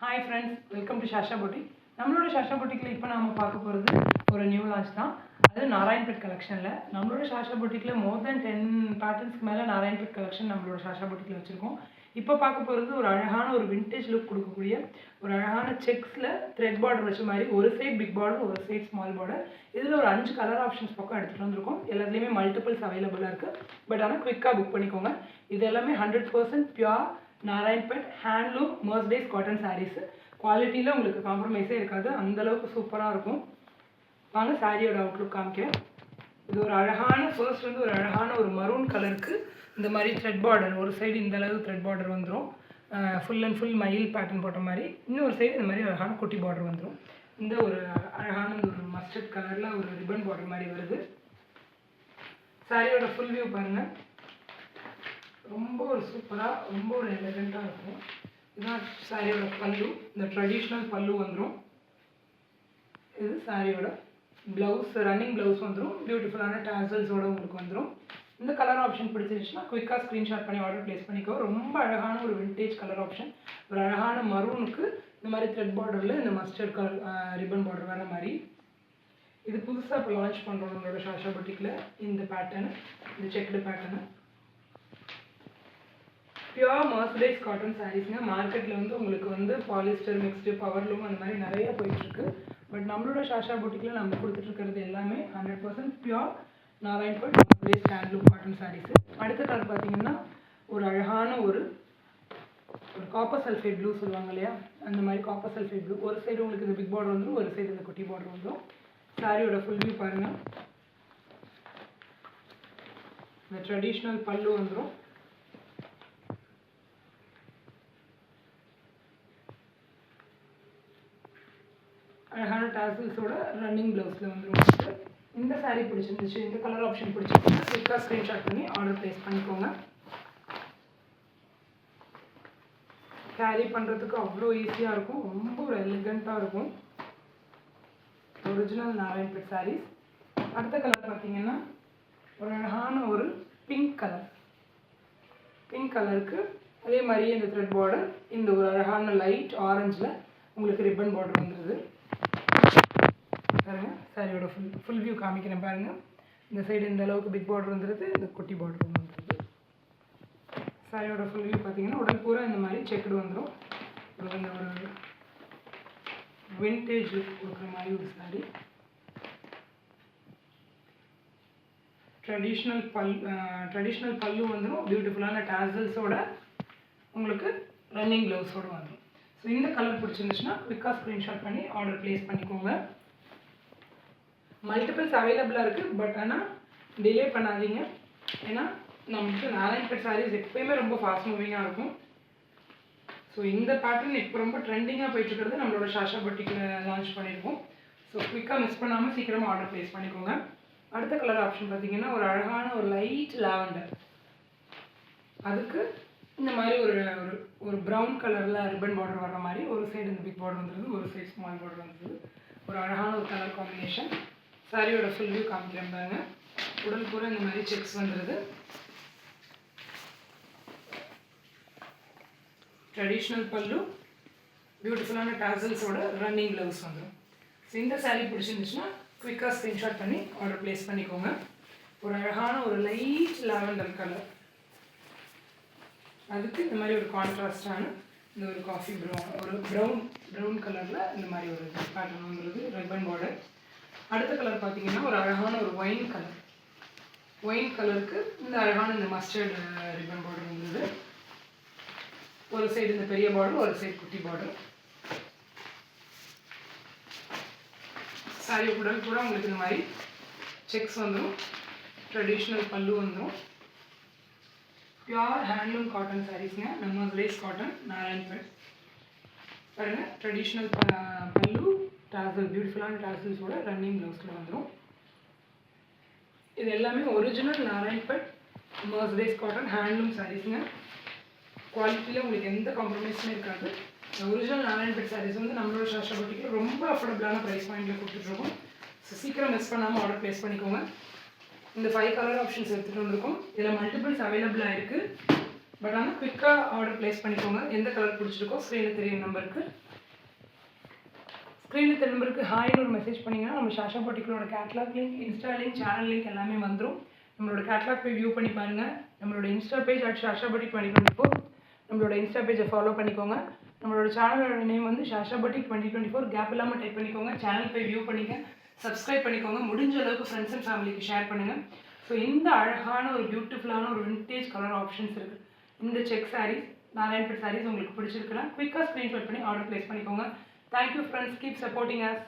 Hi friends, welcome to Shasha Boutique. நம்மளோட ஷாஷா பொட்டிக்கில் இப்போ நாம பார்க்க போகிறது ஒரு நியூ லான்ச் தான். அது நாராயண்பேட் கலெக்ஷனில் நம்மளோட ஷாஷா பொட்டிக்கில் மோர் தென் 10 பேட்டர்ன்ஸ்க்கு மேலே நாராயண்பேட் கலெக்ஷன் நம்மளோட ஷாஷா பொட்டிக்கில் வச்சுருக்கோம். இப்போ பார்க்க போகிறது ஒரு அழகான ஒரு விண்டேஜ் லுக் கொடுக்கக்கூடிய ஒரு அழகான செக்ஸில் த்ரெட் பார்டர் வச்ச மாதிரி ஒரு சைட் பிக் பார்டர் ஒரு சைட் ஸ்மால் பார்டர். இதில் ஒரு 5 கலர் ஆப்ஷன்ஸ் பக்கம் எடுத்துகிட்டு வந்திருக்கோம். எல்லாத்துலேயுமே மல்டிபிள்ஸ் அவைலபிளாக இருக்குது. பட் ஆனால் குவிக்காக புக் பண்ணிக்கோங்க. இது எல்லாமே 100% pure Narayanpet handloom mercerised cotton sarees. குவாலிட்டியில் உங்களுக்கு காம்ப்ரமைஸே இருக்காது, அந்தளவுக்கு சூப்பராக இருக்கும். வாங்க சாரியோட அவுட்லுக் காமிக்கிறேன். இது ஒரு அழகான ஃபர்ஸ்ட் வந்து ஒரு அழகான ஒரு மரூன் கலருக்கு இந்த மாதிரி த்ரெட் பார்டர், ஒரு சைடு இந்த அளவு த்ரெட் பார்டர் வந்துடும். ஃபுல் அண்ட் ஃபுல் மயில் பேட்டர்ன் போட்ட மாதிரி. இன்னொரு சைடு இந்த மாதிரி அழகான குட்டி பார்டர் வந்துடும். இந்த ஒரு அழகான ஒரு மஸ்டர்ட் கலரில் ஒரு ரிப்பன் பார்டர் மாதிரி வருது. சாரியோட ஃபுல் வியூ பாருங்கள். ரொம்ப ஒரு சூப்பராக ரொம்ப ஒரு எலகண்ட்டாக இருக்கும். இதுதான் சாரியோட பல்லு. இந்த ட்ரெடிஷ்னல் பல்லு வந்துடும். இது சாரியோட ப்ளவுஸ், ரன்னிங் ப்ளவுஸ் வந்துடும். பியூட்டிஃபுல்லான டாசல்ஸோடு உங்களுக்கு வந்துடும். இந்த கலர் ஆப்ஷன் பிடிச்சிருச்சுன்னா குயிக்காக ஸ்க்ரீன்ஷாட் பண்ணி ஆர்டர் ப்ளேஸ் பண்ணிக்கோ. ரொம்ப அழகான ஒரு விண்டேஜ் கலர் ஆப்ஷன். ஒரு அழகான மரூனுக்கு இந்த மாதிரி த்ரெட் பார்டரில் இந்த மஸ்டர்ட் கலர் ரிப்பன் பார்டர் வர மாதிரி. இது புதுசாக இப்போ லான்ச் பண்ணுறோம் நம்மளோட ஷாஷா பொட்டிக்கில். இந்த பேட்டர்னு, இந்த செக்குடு பேட்டர்னு பியூர் மர்சடைஸ் காட்டன் சாரீஸ்ங்க. மார்க்கெட்டில் வந்து உங்களுக்கு வந்து பாலிஸ்டர் மிக்ஸ்டு பவர்லூம் அந்த மாதிரி நிறைய போயிட்டுருக்கு. பட் நம்மளோட ஷாஷா பொட்டிக்கில் நம்ம கொடுத்துட்ருக்கிறது எல்லாமே 100% pure Narayanpet mercerised handloom cotton sarees. அடுத்த கலர் பார்த்தீங்கன்னா ஒரு அழகான ஒரு காப்பர் சல்ஃபேட் ப்ளூ சொல்லுவாங்க இல்லையா, அந்த மாதிரி காப்பர் சல்ஃபேட் ப்ளூ. ஒரு சைடு உங்களுக்கு இந்த பிக் பார்டர் வந்துடும், ஒரு சைடு இந்த குட்டி பார்டர் வந்துடும். சாரியோட ஃபுல் வியூ பாருங்கள். இந்த ட்ரெடிஷ்னல் பல்லு வந்துடும். அழகான டாசல்ஸோட ரன்னிங் ப்ளவுஸில் வந்துடும். இந்த சாரீ பிடிச்சிருந்துச்சு, இந்த கலர் ஆப்ஷன் பிடிச்சிருந்துச்சு, குயிக்காக ஸ்க்ரீன்ஷாட் பண்ணி ஆர்டர் ப்ளேஸ் பண்ணிக்கோங்க. கேரி பண்ணுறதுக்கு அவ்வளோ ஈஸியாக இருக்கும். ரொம்ப ஒரு எலிகண்ட்டாக இருக்கும். ஒரிஜினல் நாராயண்பேட் சாரீஸ். அடுத்த கலர் பார்த்தீங்கன்னா ஒரு அழகான ஒரு பிங்க் கலர். பிங்க் கலருக்கு அதே மாதிரியே இந்த த்ரெட் பார்டர், இந்த ஒரு அழகான லைட் ஆரஞ்சில் உங்களுக்கு ரிப்பன் பார்டர் வந்துடுது. பாருங்கள் சாரியோட ஃபுல் வியூ காமிக்கிறேன் பாருங்கள். இந்த சைடு இந்த அளவுக்கு பிக் பார்டர் வந்துடுது, இந்த குட்டி பார்டர் வந்துடுது. சாரியோட ஃபுல் வியூ பார்த்தீங்கன்னா உடல் பூரா இந்த மாதிரி செக்குடு வந்துடும். இந்த ஒரு விண்டேஜ் கொடுக்குற மாதிரி ஒரு சாரி. ட்ரெடிஷ்னல் பல்லு வந்துடும். பியூட்டிஃபுல்லான டாசல்ஸோட உங்களுக்கு ரன்னிங் ப்ளவுஸோடு வந்துடும். ஸோ இந்த கலர் பிடிச்சிருந்துச்சுன்னா குயிக்காக ஸ்க்ரீன்ஷாட் பண்ணி ஆர்டர் ப்ளேஸ் பண்ணிக்கோங்க. மல்டிபிள்ஸ் அவைலபிளாக இருக்குது. பட் ஆனால் டிலே பண்ணாதீங்க. ஏன்னா நமக்கு நாராயண்பேட் சாரீஸ் எப்போயுமே ரொம்ப ஃபாஸ்ட் மூவிங்காக இருக்கும். ஸோ இந்த பேட்டர்ன் இப்போ ரொம்ப ட்ரெண்டிங்காக போயிட்டுருக்கிறது நம்மளோட ஷாஷா பொட்டிக்கில் லான்ச் பண்ணியிருக்கோம். ஸோ குயிக்காக மிஸ் பண்ணாமல் சீக்கிரமாக ஆர்டர் ப்ளேஸ் பண்ணிக்கோங்க. அடுத்த கலர் ஆப்ஷன் பார்த்தீங்கன்னா ஒரு அழகான ஒரு லைட் லாவெண்டர். அதுக்கு இந்த மாதிரி ஒரு ப்ரௌன் கலரில் ரிப்பன் பார்டர் வர மாதிரி. ஒரு சைடு இந்த பிக் பார்டர் வந்துடுது, ஒரு சைடு ஸ்மால் பார்டர் வந்துடுது. ஒரு அழகான ஒரு கலர் காம்பினேஷன். சாரியோட ஃபுல் வியூ காமிக்கிறேன் பாருங்க. உடல் பூரா இந்த மாதிரி செக்ஸ் வந்துடுது. ட்ரெடிஷ்னல் பல்லு, பியூட்டிஃபுல்லான டாசல்ஸோட ரன்னிங் ப்ளவுஸ் வந்துடும். ஸோ இந்த சாரீ பிடிச்சிருந்துச்சுன்னா குயிக்காக ஸ்க்ரீன்ஷாட் பண்ணி ஆர்டர் ப்ளேஸ் பண்ணிக்கோங்க. ஒரு அழகான ஒரு லைட் லாவெண்டர் கலர், அதுக்கு இந்த மாதிரி ஒரு கான்ட்ராஸ்டான இந்த ஒரு காஃபி ப்ரௌன் கலரில் இந்த மாதிரி ஒரு பேட்டர்ன் வந்துடுது, ரிப்பன் பார்டர். அடுத்த கலர் பார்த்தீங்கன்னா ஒரு அழகான ஒரு ஒயின் கலருக்கு இந்த அழகான இந்த மஸ்டர்ட் ரிப்பன் பார்டர் வந்துடுது. ஒரு சைடு இந்த பெரிய பார்டர், ஒரு சைடு குட்டி பார்டர். சாரி உடல் கூட உங்களுக்கு இந்த மாதிரி செக்ஸ் வந்துடும். ட்ரெடிஷ்னல் பல்லு வந்துடும். பியூர் ஹேண்ட்லூம் காட்டன் சாரீஸ்ங்க. நம்ம லேஸ் காட்டன் நாராயண்பேட். பாருங்கள் ட்ரெடிஷ்னல் பல்லு, டாசல், பியூட்டிஃபுல்லான டாசல்ஸோட ரன்னிங் ப்ளவுஸில் வந்துடும். இது எல்லாமே ஒரிஜினல் நாராயண்பேட் மர்சடைஸ் காட்டன் ஹேண்ட்லூம் சாரீஸுங்க. குவாலிட்டியில் உங்களுக்கு எந்த காம்ப்ரமைஸுமே இருக்காது. ஒரிஜினல் நாராயண்பேட் சாரீஸ் வந்து நம்மளோட ஷாஷா பொட்டிக்கில் ரொம்ப அஃபோர்டபுளான ப்ரைஸ் பாயிண்டில் கொடுத்துட்ருக்கோம். ஸோ சீக்கிரம் மிஸ் பண்ணாமல் ஆர்டர் ப்ளேஸ் பண்ணிக்கோங்க. இந்த 5 கலர் ஆப்ஷன்ஸ் எடுத்துகிட்டு வந்திருக்கோம். இதில் மல்டிபிள்ஸ் அவைலபிளாக இருக்குது. பட் ஆனால் குயிக்காக ஆர்டர் ப்ளேஸ் பண்ணிக்கோங்க. எந்த கலர் பிடிச்சிருக்கோ ஸ்க்ரீனில் தெரியும் நம்பருக்கு ஸ்க்ரீனில் திரும்பருக்கு ஹாய்னு ஒரு மெசேஜ் பண்ணிங்கன்னா நம்ம ஷாஷா பொட்டிக்கலோட catalogue link, insta link, channel link எல்லாமே வந்துடும். நம்மளோட கேட்லாக் போய் வியூ பண்ணி பாருங்கள். நம்மளோட இன்ஸ்டா பேஜ் ஷாஷா பொட்டிக் 2024. நம்மளோட இன்ஸ்டா பேஜை ஃபாலோ பண்ணிக்கோங்க. நம்மளோட சேனலோட நேம் வந்து ஷாஷா பொட்டிக் 2024. கேப் இல்லாமல் டைப் பண்ணிக்கோங்க. சேனல் போய் வியூ பண்ணிக்க, சப்ஸ்கிரைப் பண்ணிக்கோங்க. முடிஞ்ச அளவுக்கு ஃப்ரெண்ட்ஸ் அண்ட் ஃபேமிலிக்கு ஷேர் பண்ணுங்கள். ஸோ இந்த அழகான ஒரு பியூட்டிஃபுல்லான ஒரு விண்டேஜ் கலர் ஆப்ஷன்ஸ் இருக்குது. இந்த செக் சாரீஸ், நாராயண்பேட் சாரீஸ் உங்களுக்கு பிடிச்சிருக்குன்னா குயிக்காக ஸ்க்ரீன்ஷாட் பண்ணி ஆர்டர் ப்ளேஸ் பண்ணிக்கோங்க. Thank you friends, keep supporting us.